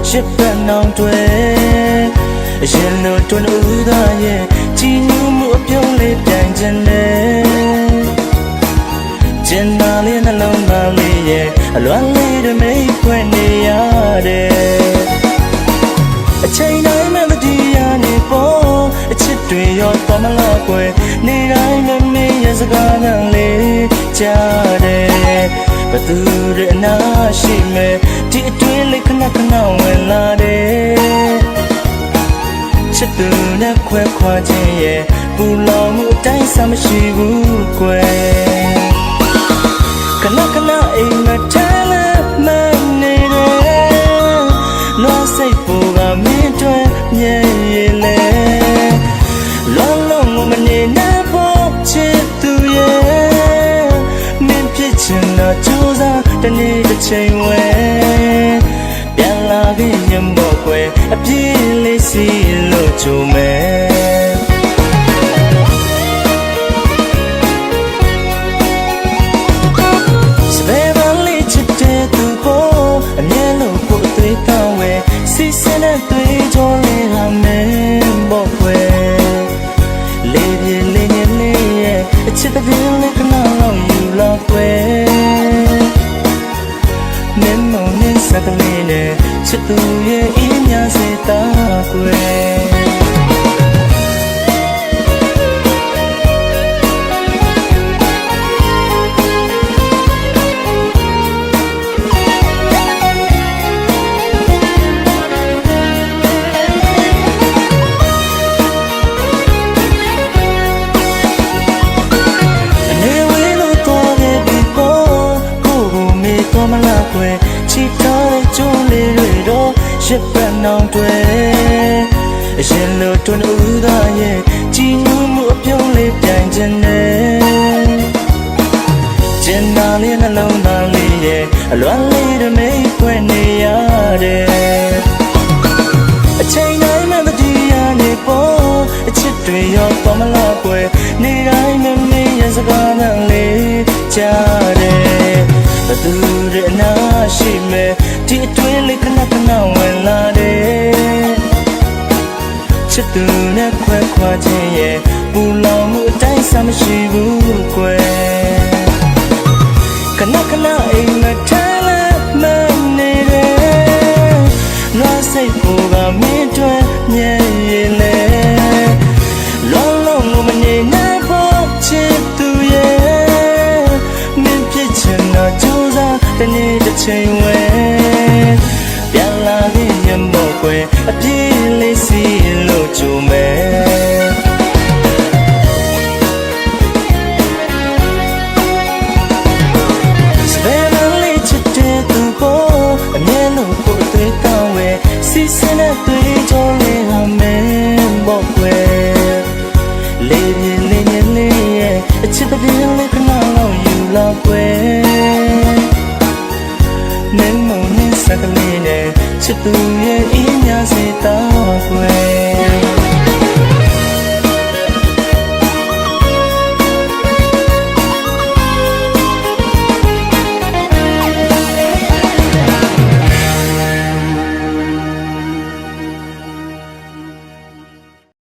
ရှစ်ပတ်နောင်တွေရင်လို့တွန်းဦးသားရဲ့ကြည်ညိုမှုအပြုံးလေးပြိုင်ခြင်းနဲ့ကျင်နာလေးနှလုံးသားလေးရဲ့အလွမ်းလေးတွေမိတ်ခွဲနေရတယ်အချိန်တိုင်းမှမတရားနေပေါ်အချစ်တွေရောတော်မလားကွယ်နေတိုင်းမမေ့ရစကားနဲ့လေးကြားတယ်ဘသူတွေအနာရှိမဲ့ဒီအတွင်းလေးခဏခဏဝင်လာတယ်ချစ်သူနဲ့ခွဲခွာခြင်းရဲ့ပူလောင်မှုအတိုင်းစားမရှိဘူးကွယ်ခဏခဏအိမ်မထားလဲမနေတယ်လွမ်းစိတ်ပူကမင်းတွေမြဲရည်လဲလုံးလုံးမနေနိုင်ဖို့ချစ်သူရဲ့မင်းဖြစ်ချင်တော့ကြိုးစားတနေ့တစ်ချိန်ဝဲပြန်လာခဲ့ရင်ပေါ့ကွယ်အပြည့်လေးစီလို့ကြိုမယ်စီစနဲ့တွေ့ကြလေဟာမင်းပေါ့ကွယ်လေးပြင်းလေးငယ်လေးရဲ့အချစ်တပြင်းလေးခဏလောက်ယူလာကွယ်မင်းမနဲ့စကလေးနဲ့ချစ်သူရဲ့အင်းများစေတာကွယ်ချီထားတဲ့ကျိုးလေးတွေတော့ရှစ်ပတ်နောင်တွေအရင်လိုတွန်းဦးသားရဲ့ကြည်ညိုမှုအပြုံးလေးပြိုင်ခြင်းနဲ့ကျင်နာလေးနှလုံးသားလေးရဲ့အလွမ်းလေးတွေမိတ်ခွဲနေရတယ်အချိန်တိုင်းမှမတရားနေပေါ်အချစ်တွေရောတော်မလားကွယ်နေတိုင်းမမေ့ရစကားနဲ့လေးကြားတယ်ဘသူတွေအနာရှိမဲ့ဒီအတွင်းလေးခဏခဏဝင်လာတယ်ချစ်သူနဲ့ခွဲခွာခြင်းရဲ့ပူလောင်မှုအတိုင်းစားမရှိဘူးကွယ်ခဏခဏအိမ်မထားလဲမနေတယ်လွမ်းစိတ်ပူကမင်းတွေမြဲရည်လဲလုံးလုံးမနေနိုင်ဖို့ချစ်သူရဲ့မင်းဖြစ်ချင်တော့ကြိုးစားတနေ့တစ်ချိန်ဝဲပြန်လာခဲ့ရင်ပေါ့ကွယ်အပြည့်လေးစီလို့ကြိုမယ်စပယ်မလေးချစ်တဲ့သူကိုအမြဲလို့ကိုယ်တွေ့တောင်းဝဲစီစင်းတဲ့တွေ့ကြလေးဟာမင်းပေါ့ကွယ်လေးပြင်းလေးငယ်လေးရဲ့အချစ်တဲ့လေးခဏလောက်ယူလာကွယ်မင်းမနဲ့စကလေးနဲ့ချစ်သူရဲ့အင်းများစေတာကွယ်